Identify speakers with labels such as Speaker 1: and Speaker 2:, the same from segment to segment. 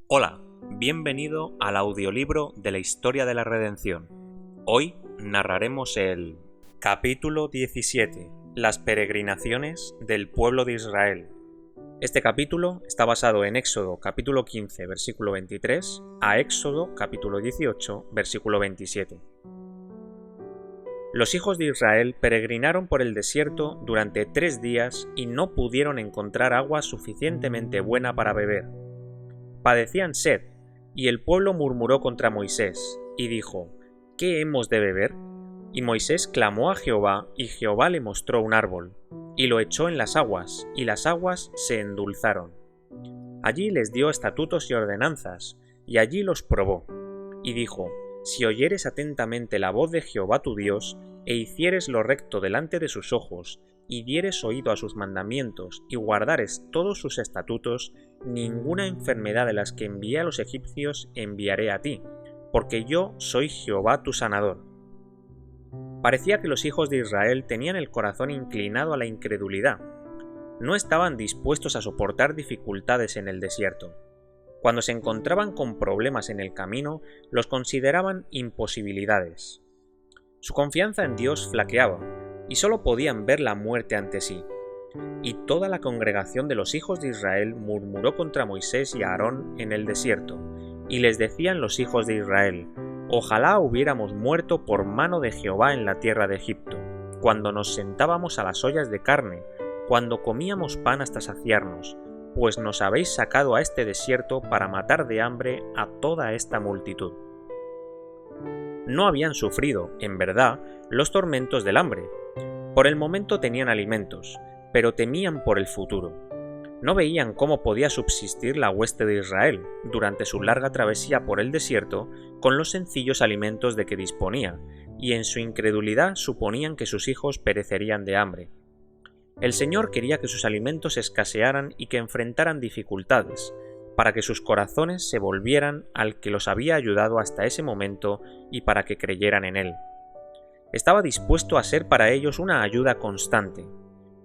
Speaker 1: Hola, bienvenido al audiolibro de la historia de la redención. Hoy narraremos el capítulo 17, las peregrinaciones del pueblo de Israel. Este capítulo está basado en Éxodo capítulo 15, versículo 23, a Éxodo capítulo 18, versículo 27. Los hijos de Israel peregrinaron por el desierto durante 3 días y no pudieron encontrar agua suficientemente buena para beber. Padecían sed, y el pueblo murmuró contra Moisés, y dijo: ¿Qué hemos de beber? Y Moisés clamó a Jehová, y Jehová le mostró un árbol, y lo echó en las aguas, y las aguas se endulzaron. Allí les dio estatutos y ordenanzas, y allí los probó. Y dijo: Si oyeres atentamente la voz de Jehová tu Dios, e hicieres lo recto delante de sus ojos, y dieres oído a sus mandamientos, y guardares todos sus estatutos, ninguna enfermedad de las que envié a los egipcios enviaré a ti, porque yo soy Jehová tu sanador. Parecía que los hijos de Israel tenían el corazón inclinado a la incredulidad. No estaban dispuestos a soportar dificultades en el desierto. Cuando se encontraban con problemas en el camino, los consideraban imposibilidades. Su confianza en Dios flaqueaba, y solo podían ver la muerte ante sí. Y toda la congregación de los hijos de Israel murmuró contra Moisés y Aarón en el desierto, y les decían los hijos de Israel: Ojalá hubiéramos muerto por mano de Jehová en la tierra de Egipto, cuando nos sentábamos a las ollas de carne, cuando comíamos pan hasta saciarnos, pues nos habéis sacado a este desierto para matar de hambre a toda esta multitud. No habían sufrido, en verdad, los tormentos del hambre. Por el momento tenían alimentos, pero temían por el futuro. No veían cómo podía subsistir la hueste de Israel durante su larga travesía por el desierto con los sencillos alimentos de que disponía, y en su incredulidad suponían que sus hijos perecerían de hambre. El Señor quería que sus alimentos escasearan y que enfrentaran dificultades, para que sus corazones se volvieran al que los había ayudado hasta ese momento y para que creyeran en Él. Estaba dispuesto a ser para ellos una ayuda constante.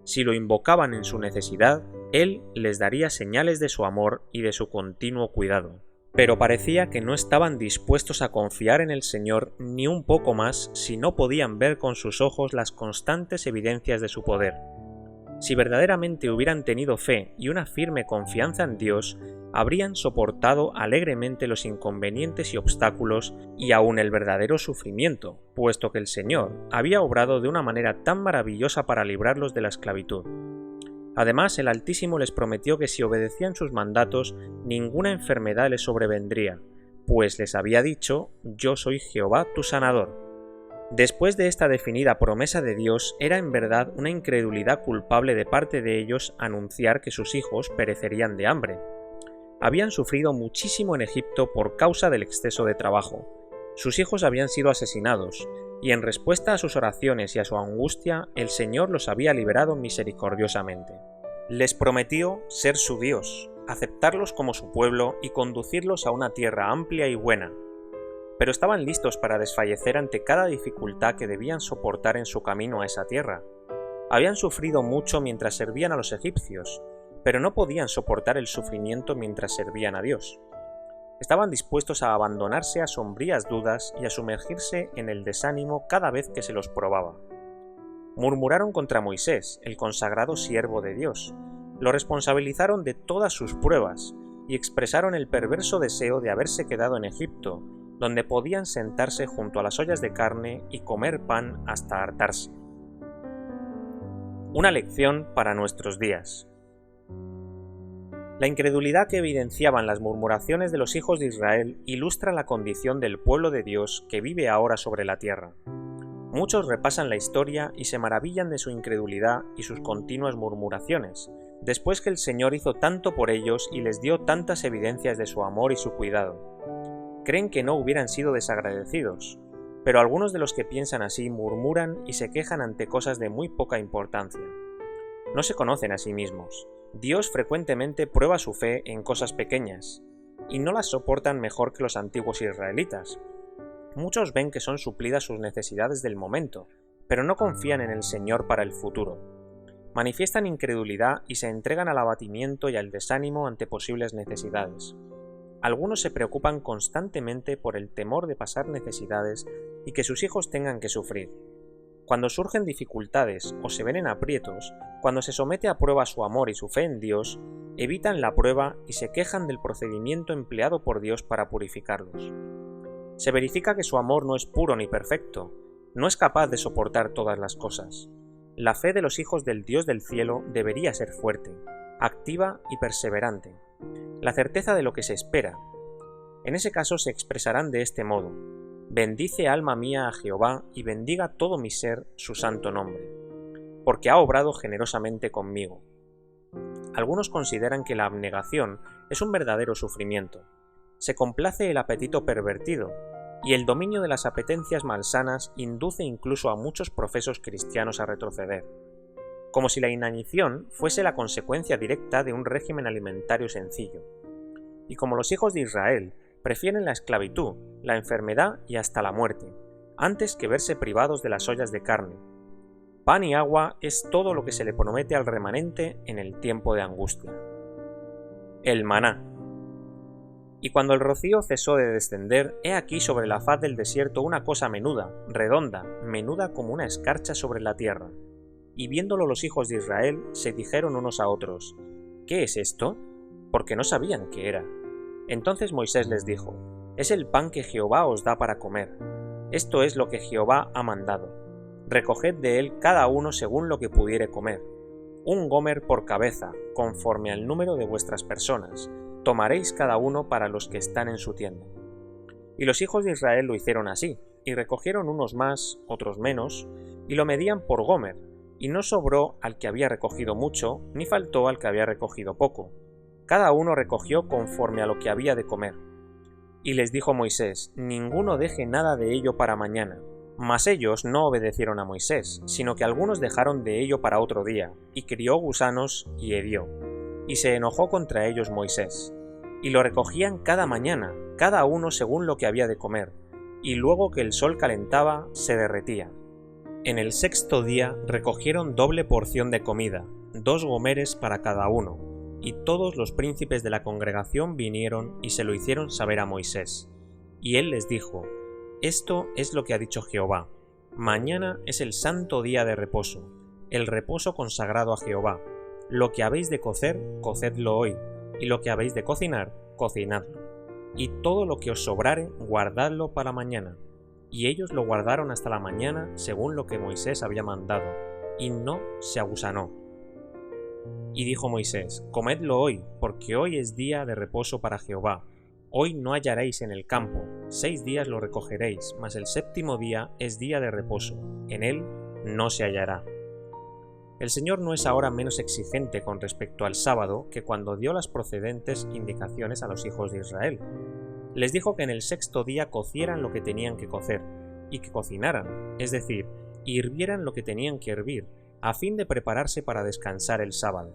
Speaker 1: Si lo invocaban en su necesidad, Él les daría señales de su amor y de su continuo cuidado. Pero parecía que no estaban dispuestos a confiar en el Señor ni un poco más si no podían ver con sus ojos las constantes evidencias de su poder. Si verdaderamente hubieran tenido fe y una firme confianza en Dios, habrían soportado alegremente los inconvenientes y obstáculos y aún el verdadero sufrimiento, puesto que el Señor había obrado de una manera tan maravillosa para librarlos de la esclavitud. Además, el Altísimo les prometió que si obedecían sus mandatos, ninguna enfermedad les sobrevendría, pues les había dicho: Yo soy Jehová tu sanador. Después de esta definida promesa de Dios, era en verdad una incredulidad culpable de parte de ellos anunciar que sus hijos perecerían de hambre. Habían sufrido muchísimo en Egipto por causa del exceso de trabajo. Sus hijos habían sido asesinados, y en respuesta a sus oraciones y a su angustia, el Señor los había liberado misericordiosamente. Les prometió ser su Dios, aceptarlos como su pueblo y conducirlos a una tierra amplia y buena. Pero estaban listos para desfallecer ante cada dificultad que debían soportar en su camino a esa tierra. Habían sufrido mucho mientras servían a los egipcios, pero no podían soportar el sufrimiento mientras servían a Dios. Estaban dispuestos a abandonarse a sombrías dudas y a sumergirse en el desánimo cada vez que se los probaba. Murmuraron contra Moisés, el consagrado siervo de Dios. Lo responsabilizaron de todas sus pruebas y expresaron el perverso deseo de haberse quedado en Egipto, donde podían sentarse junto a las ollas de carne y comer pan hasta hartarse. Una lección para nuestros días. La incredulidad que evidenciaban las murmuraciones de los hijos de Israel ilustra la condición del pueblo de Dios que vive ahora sobre la tierra. Muchos repasan la historia y se maravillan de su incredulidad y sus continuas murmuraciones, después que el Señor hizo tanto por ellos y les dio tantas evidencias de su amor y su cuidado. Creen que no hubieran sido desagradecidos, pero algunos de los que piensan así murmuran y se quejan ante cosas de muy poca importancia. No se conocen a sí mismos. Dios frecuentemente prueba su fe en cosas pequeñas, y no las soportan mejor que los antiguos israelitas. Muchos ven que son suplidas sus necesidades del momento, pero no confían en el Señor para el futuro. Manifiestan incredulidad y se entregan al abatimiento y al desánimo ante posibles necesidades. Algunos se preocupan constantemente por el temor de pasar necesidades y que sus hijos tengan que sufrir. Cuando surgen dificultades o se ven en aprietos, cuando se somete a prueba su amor y su fe en Dios, evitan la prueba y se quejan del procedimiento empleado por Dios para purificarlos. Se verifica que su amor no es puro ni perfecto, no es capaz de soportar todas las cosas. La fe de los hijos del Dios del cielo debería ser fuerte, activa y perseverante. La certeza de lo que se espera. En ese caso se expresarán de este modo: bendice alma mía a Jehová y bendiga todo mi ser su santo nombre, porque ha obrado generosamente conmigo. Algunos consideran que la abnegación es un verdadero sufrimiento. Se complace el apetito pervertido, y el dominio de las apetencias malsanas induce incluso a muchos profesos cristianos a retroceder, como si la inanición fuese la consecuencia directa de un régimen alimentario sencillo. Y como los hijos de Israel prefieren la esclavitud, la enfermedad y hasta la muerte, antes que verse privados de las ollas de carne. Pan y agua es todo lo que se le promete al remanente en el tiempo de angustia. El maná. Y cuando el rocío cesó de descender, he aquí sobre la faz del desierto una cosa menuda, redonda, menuda como una escarcha sobre la tierra. Y viéndolo los hijos de Israel, se dijeron unos a otros: ¿qué es esto? Porque no sabían qué era. Entonces Moisés les dijo: es el pan que Jehová os da para comer. Esto es lo que Jehová ha mandado. Recoged de él cada uno según lo que pudiere comer. Un gomer por cabeza, conforme al número de vuestras personas. Tomaréis cada uno para los que están en su tienda. Y los hijos de Israel lo hicieron así, y recogieron unos más, otros menos, y lo medían por gomer, y no sobró al que había recogido mucho, ni faltó al que había recogido poco. Cada uno recogió conforme a lo que había de comer. Y les dijo Moisés: ninguno deje nada de ello para mañana. Mas ellos no obedecieron a Moisés, sino que algunos dejaron de ello para otro día, y crió gusanos y hedió. Y se enojó contra ellos Moisés. Y lo recogían cada mañana, cada uno según lo que había de comer, y luego que el sol calentaba, se derretía. En el sexto día recogieron doble porción de comida, 2 gomeres para cada uno, y todos los príncipes de la congregación vinieron y se lo hicieron saber a Moisés. Y él les dijo: esto es lo que ha dicho Jehová: mañana es el santo día de reposo, el reposo consagrado a Jehová. Lo que habéis de cocer, cocedlo hoy, y lo que habéis de cocinar, cocinadlo. Y todo lo que os sobrare, guardadlo para mañana. Y ellos lo guardaron hasta la mañana, según lo que Moisés había mandado, y no se agusanó. Y dijo Moisés: comedlo hoy, porque hoy es día de reposo para Jehová. Hoy no hallaréis en el campo, 6 días lo recogeréis, mas el séptimo día es día de reposo, en él no se hallará. El Señor no es ahora menos exigente con respecto al sábado que cuando dio las procedentes indicaciones a los hijos de Israel. Les dijo que en el sexto día cocieran lo que tenían que cocer, y que cocinaran, es decir, hirvieran lo que tenían que hervir, a fin de prepararse para descansar el sábado.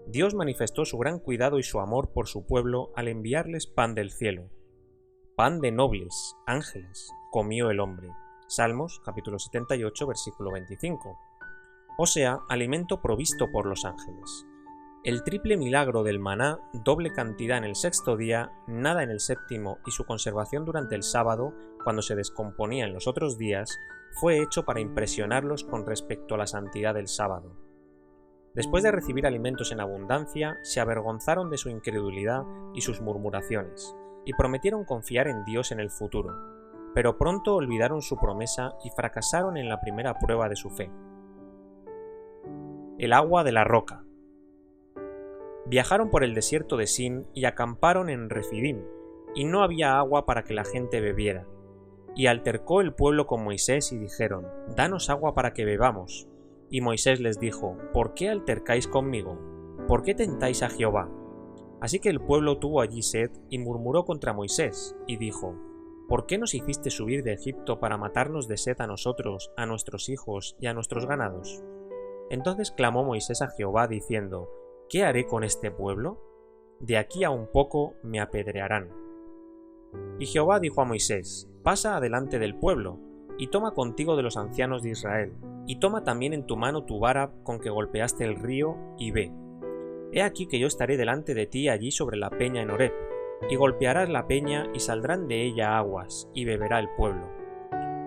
Speaker 1: Dios manifestó su gran cuidado y su amor por su pueblo al enviarles pan del cielo. Pan de nobles, ángeles, comió el hombre. Salmos, capítulo 78, versículo 25. O sea, alimento provisto por los ángeles. El triple milagro del maná, doble cantidad en el sexto día, nada en el séptimo y su conservación durante el sábado, cuando se descomponía en los otros días, fue hecho para impresionarlos con respecto a la santidad del sábado. Después de recibir alimentos en abundancia, se avergonzaron de su incredulidad y sus murmuraciones, y prometieron confiar en Dios en el futuro, pero pronto olvidaron su promesa y fracasaron en la primera prueba de su fe. El agua de la roca. Viajaron por el desierto de Sin y acamparon en Refidim, y no había agua para que la gente bebiera. Y altercó el pueblo con Moisés y dijeron: danos agua para que bebamos. Y Moisés les dijo: ¿por qué altercáis conmigo? ¿Por qué tentáis a Jehová? Así que el pueblo tuvo allí sed y murmuró contra Moisés, y dijo: ¿por qué nos hiciste subir de Egipto para matarnos de sed a nosotros, a nuestros hijos y a nuestros ganados? Entonces clamó Moisés a Jehová diciendo: ¿qué haré con este pueblo? De aquí a un poco me apedrearán. Y Jehová dijo a Moisés: pasa adelante del pueblo, y toma contigo de los ancianos de Israel, y toma también en tu mano tu vara con que golpeaste el río, y ve. He aquí que yo estaré delante de ti allí sobre la peña en Horeb, y golpearás la peña y saldrán de ella aguas, y beberá el pueblo.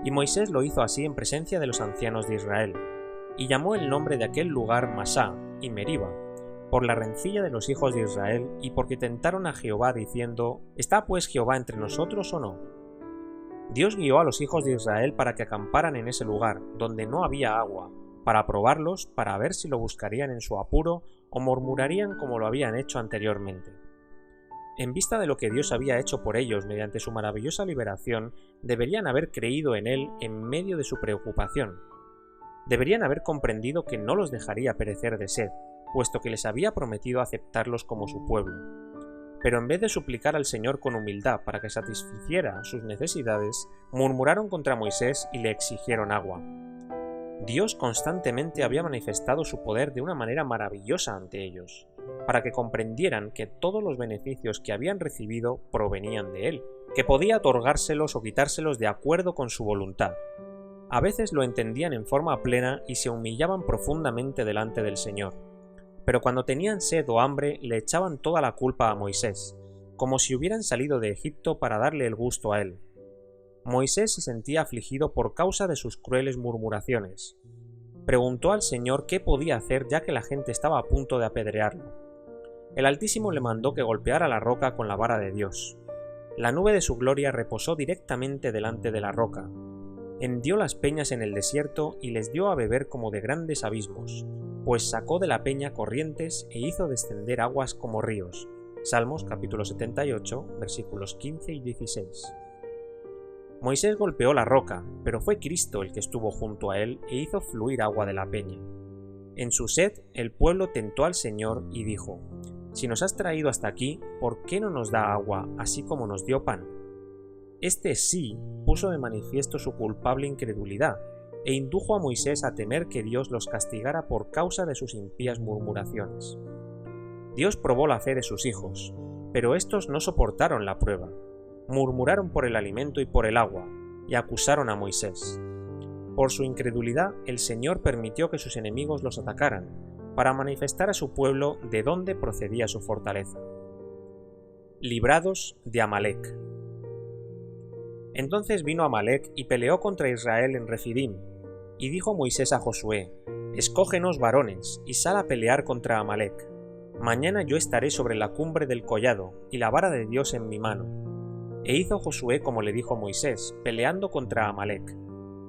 Speaker 1: Y Moisés lo hizo así en presencia de los ancianos de Israel, y llamó el nombre de aquel lugar Masá y Meriba, por la rencilla de los hijos de Israel, y porque tentaron a Jehová diciendo: ¿Está pues Jehová entre nosotros o no? Dios guió a los hijos de Israel para que acamparan en ese lugar, donde no había agua, para probarlos, para ver si lo buscarían en su apuro o murmurarían como lo habían hecho anteriormente. En vista de lo que Dios había hecho por ellos mediante su maravillosa liberación, deberían haber creído en Él en medio de su preocupación. Deberían haber comprendido que no los dejaría perecer de sed, puesto que les había prometido aceptarlos como su pueblo. Pero en vez de suplicar al Señor con humildad para que satisficiera sus necesidades, murmuraron contra Moisés y le exigieron agua. Dios constantemente había manifestado su poder de una manera maravillosa ante ellos, para que comprendieran que todos los beneficios que habían recibido provenían de Él, que podía otorgárselos o quitárselos de acuerdo con su voluntad. A veces lo entendían en forma plena y se humillaban profundamente delante del Señor. Pero cuando tenían sed o hambre le echaban toda la culpa a Moisés, como si hubieran salido de Egipto para darle el gusto a él. Moisés se sentía afligido por causa de sus crueles murmuraciones. Preguntó al Señor qué podía hacer ya que la gente estaba a punto de apedrearlo. El Altísimo le mandó que golpeara la roca con la vara de Dios. La nube de su gloria reposó directamente delante de la roca. Hendió las peñas en el desierto y les dio a beber como de grandes abismos, pues sacó de la peña corrientes e hizo descender aguas como ríos. Salmos capítulo 78, versículos 15 y 16. Moisés golpeó la roca, pero fue Cristo el que estuvo junto a él e hizo fluir agua de la peña. En su sed, el pueblo tentó al Señor y dijo: «Si nos has traído hasta aquí, ¿por qué no nos da agua, así como nos dio pan?». Este sí puso de manifiesto su culpable incredulidad, e indujo a Moisés a temer que Dios los castigara por causa de sus impías murmuraciones. Dios probó la fe de sus hijos, pero estos no soportaron la prueba. Murmuraron por el alimento y por el agua, y acusaron a Moisés. Por su incredulidad, el Señor permitió que sus enemigos los atacaran, para manifestar a su pueblo de dónde procedía su fortaleza. Librados de Amalec. Entonces vino Amalec y peleó contra Israel en Refidim, y dijo Moisés a Josué: «Escógenos varones, y sal a pelear contra Amalec. Mañana yo estaré sobre la cumbre del collado, y la vara de Dios en mi mano». E hizo Josué como le dijo Moisés, peleando contra Amalec.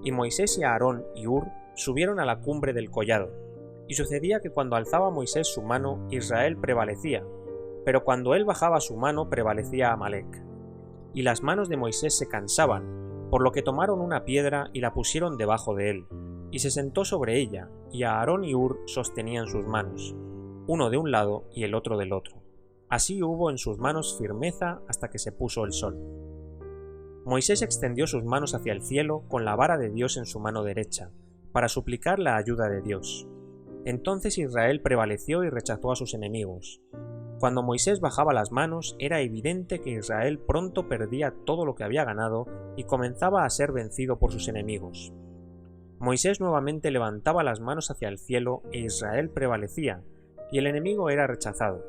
Speaker 1: Y Moisés y Aarón y Hur subieron a la cumbre del collado. Y sucedía que cuando alzaba Moisés su mano, Israel prevalecía, pero cuando él bajaba su mano, prevalecía Amalec. Y las manos de Moisés se cansaban, por lo que tomaron una piedra y la pusieron debajo de él, y se sentó sobre ella, y Aarón y Hur sostenían sus manos, uno de un lado y el otro del otro. Así hubo en sus manos firmeza hasta que se puso el sol. Moisés extendió sus manos hacia el cielo con la vara de Dios en su mano derecha, para suplicar la ayuda de Dios. Entonces Israel prevaleció y rechazó a sus enemigos. Cuando Moisés bajaba las manos, era evidente que Israel pronto perdía todo lo que había ganado y comenzaba a ser vencido por sus enemigos. Moisés nuevamente levantaba las manos hacia el cielo e Israel prevalecía, y el enemigo era rechazado.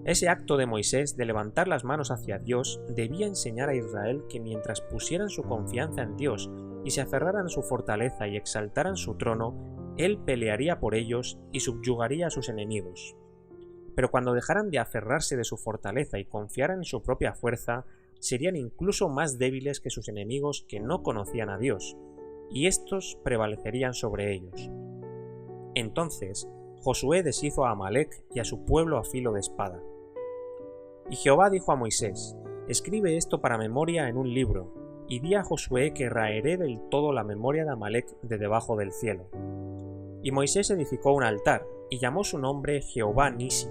Speaker 1: Ese acto de Moisés de levantar las manos hacia Dios debía enseñar a Israel que mientras pusieran su confianza en Dios y se aferraran a su fortaleza y exaltaran su trono, Él pelearía por ellos y subyugaría a sus enemigos. Pero cuando dejaran de aferrarse de su fortaleza y confiaran en su propia fuerza, serían incluso más débiles que sus enemigos que no conocían a Dios, y éstos prevalecerían sobre ellos. Entonces Josué deshizo a Amalec y a su pueblo a filo de espada. Y Jehová dijo a Moisés: «Escribe esto para memoria en un libro, y di a Josué que raeré del todo la memoria de Amalec de debajo del cielo». Y Moisés edificó un altar, y llamó su nombre Jehová Nisi,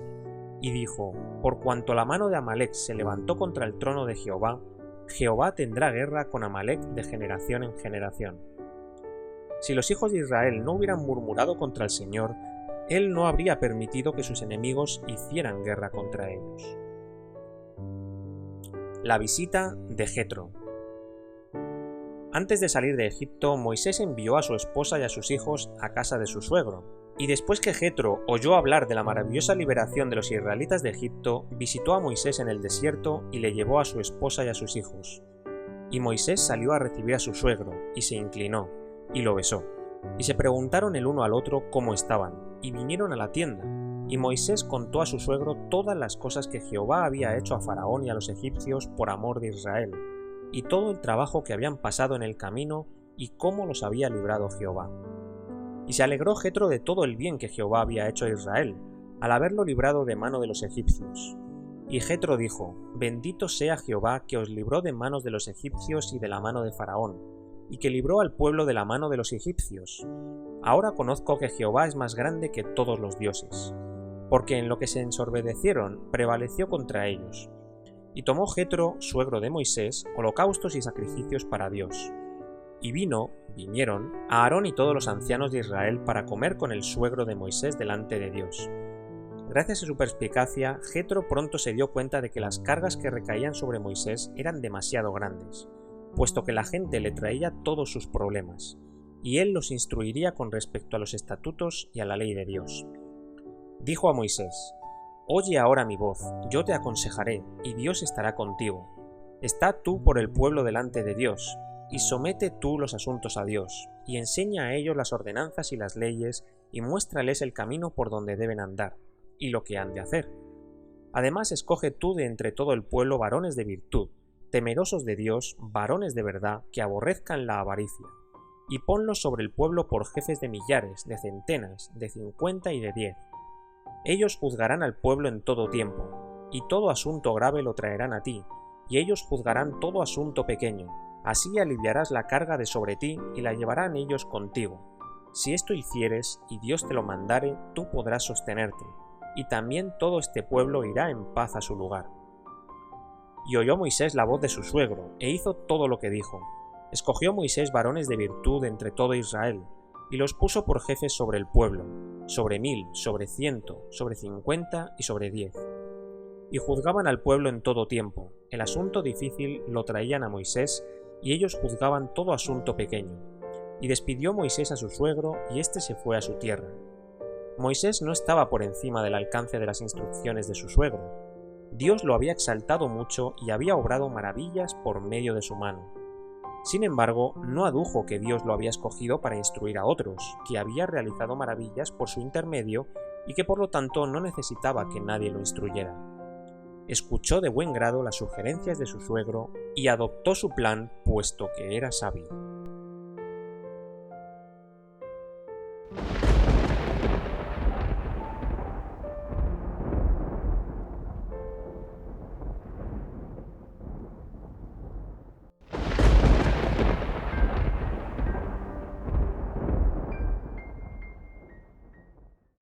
Speaker 1: y dijo: «Por cuanto la mano de Amalec se levantó contra el trono de Jehová, Jehová tendrá guerra con Amalec de generación en generación». Si los hijos de Israel no hubieran murmurado contra el Señor, Él no habría permitido que sus enemigos hicieran guerra contra ellos. La visita de Jetro. Antes de salir de Egipto, Moisés envió a su esposa y a sus hijos a casa de su suegro, Y después que Jetro oyó hablar de la maravillosa liberación de los israelitas de Egipto, visitó a Moisés en el desierto y le llevó a su esposa y a sus hijos. Y Moisés salió a recibir a su suegro, y se inclinó, y lo besó. Y se preguntaron el uno al otro cómo estaban, y vinieron a la tienda. Y Moisés contó a su suegro todas las cosas que Jehová había hecho a Faraón y a los egipcios por amor de Israel, y todo el trabajo que habían pasado en el camino, y cómo los había librado Jehová. Y se alegró Jetro de todo el bien que Jehová había hecho a Israel, al haberlo librado de mano de los egipcios. Y Jetro dijo: Bendito sea Jehová, que os libró de manos de los egipcios y de la mano de Faraón, y que libró al pueblo de la mano de los egipcios. Ahora conozco que Jehová es más grande que todos los dioses, porque en lo que se ensorbedecieron prevaleció contra ellos. Y tomó Jetro, suegro de Moisés, holocaustos y sacrificios para Dios. Y vinieron a Aarón y todos los ancianos de Israel para comer con el suegro de Moisés delante de Dios. Gracias a su perspicacia, Jetro pronto se dio cuenta de que las cargas que recaían sobre Moisés eran demasiado grandes, puesto que la gente le traía todos sus problemas, y él los instruiría con respecto a los estatutos y a la ley de Dios. Dijo a Moisés: Oye ahora mi voz, yo te aconsejaré, y Dios estará contigo. Está tú por el pueblo delante de Dios, y somete tú los asuntos a Dios, y enseña a ellos las ordenanzas y las leyes, y muéstrales el camino por donde deben andar, y lo que han de hacer. Además escoge tú de entre todo el pueblo varones de virtud, temerosos de Dios, varones de verdad, que aborrezcan la avaricia, y ponlos sobre el pueblo por jefes de millares, de centenas, de 50 y de 10. Ellos juzgarán al pueblo en todo tiempo, y todo asunto grave lo traerán a ti, y ellos juzgarán todo asunto pequeño. Así aliviarás la carga de sobre ti y la llevarán ellos contigo. Si esto hicieres y Dios te lo mandare, tú podrás sostenerte, y también todo este pueblo irá en paz a su lugar. Y oyó Moisés la voz de su suegro, e hizo todo lo que dijo. Escogió Moisés varones de virtud entre todo Israel, y los puso por jefes sobre el pueblo, sobre 1000, sobre 100, sobre 50 y sobre 10. Y juzgaban al pueblo en todo tiempo. El asunto difícil lo traían a Moisés, y ellos juzgaban todo asunto pequeño. Y despidió Moisés a su suegro, y éste se fue a su tierra. Moisés no estaba por encima del alcance de las instrucciones de su suegro. Dios lo había exaltado mucho y había obrado maravillas por medio de su mano. Sin embargo, no adujo que Dios lo había escogido para instruir a otros, que había realizado maravillas por su intermedio y que por lo tanto no necesitaba que nadie lo instruyera. Escuchó de buen grado las sugerencias de su suegro y adoptó su plan, puesto que era sabio.